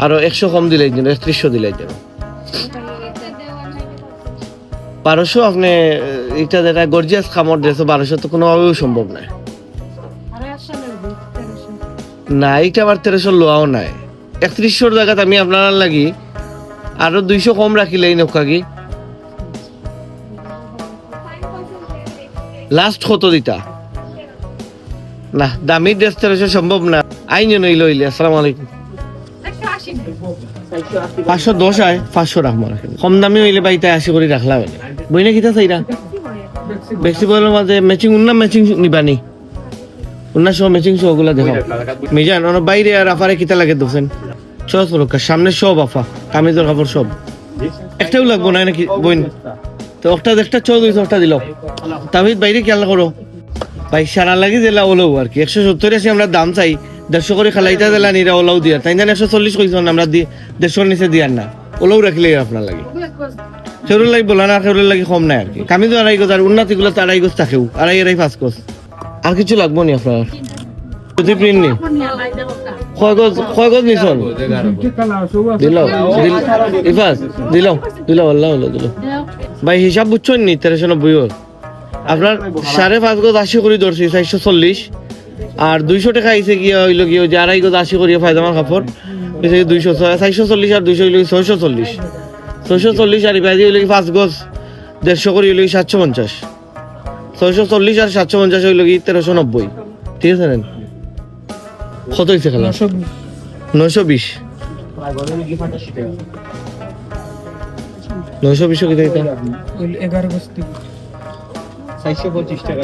আরো 100 কম দিলাই দিন, 3100 দিলাই দেব। 1200 আপনি এটা যেটা গর্জিয়াস খামর ড্রেস 1200 তো কোনোভাবেও সম্ভব নয়। না এইটা আবার 1300 লোয়াও নাই। 3100 জায়গাতে আমি আপনার লাগি আরো 200 কম রাখিলেই নৌকা কি লাস্ট কত দিতা? না দামি ড্রেস 1300 সম্ভব না। আইন নইল হইলে। আসসালামু আলাইকুম। 510 আয় 500 রাখবো। কম দামি হইলে বাইতে 80 করে রাখলাম বই না কিতা চাইরা বেশি বলার মাঝে ম্যাচিং উন্না ম্যাচিং নিবানি উন্না সহ ম্যাচিং সহ ওগুলা দেখো মিজান ওর বাইরে আর আফারে কিতা লাগে দোসেন চল সুরক্ষা সামনে সব আফা কামিজের কাপড় সব একটাও লাগবো না নাকি বইন তো একটা একটা চল দুইশো একটা দিল তাহিদ বাইরে খেয়াল করো ভাই সারা লাগি দিলা ওলাও আর কি 170 আছে আমরা দাম চাই 150 করে খালাইতা দিলা নিরা ওলাও দিয়া তাই জানি 140 কইছেন আমরা 150 নিচে দিয়ার না ওলাও রাখলে আপনার লাগে সেরুল লাগি বলা না সেরুল লাগি কম নাই আর কি কামিজ আড়াই গজ আর উন্নতি গুলো তো আড়াই গজ থাকেও আড়াই 5 গজ আর কিছু লাগবো নি আপনার যদি প্রিন্ট নি কয় গজ নিছন দিল ইফাস দিল আল্লাহ দিল ভাই হিসাব বুঝছেন নি 1390 আপনার 5.5 গজ 80 করে ধরছি 440 আর 200 টাকা আইছে গিয়া হইল গিয়ে যে আড়াই গজ 80 করিয়া ফায়দামার কাপড় 200 440 আর 200 হইল 640 640 আর ইবাদি হইল 5 গজ 150 করে হইল 750 640 আর 750 হইল 1390 ঠিক আছে নেন কত হইছে খেলা 920 920 কি দিতে 11 বস্তি 425 টাকা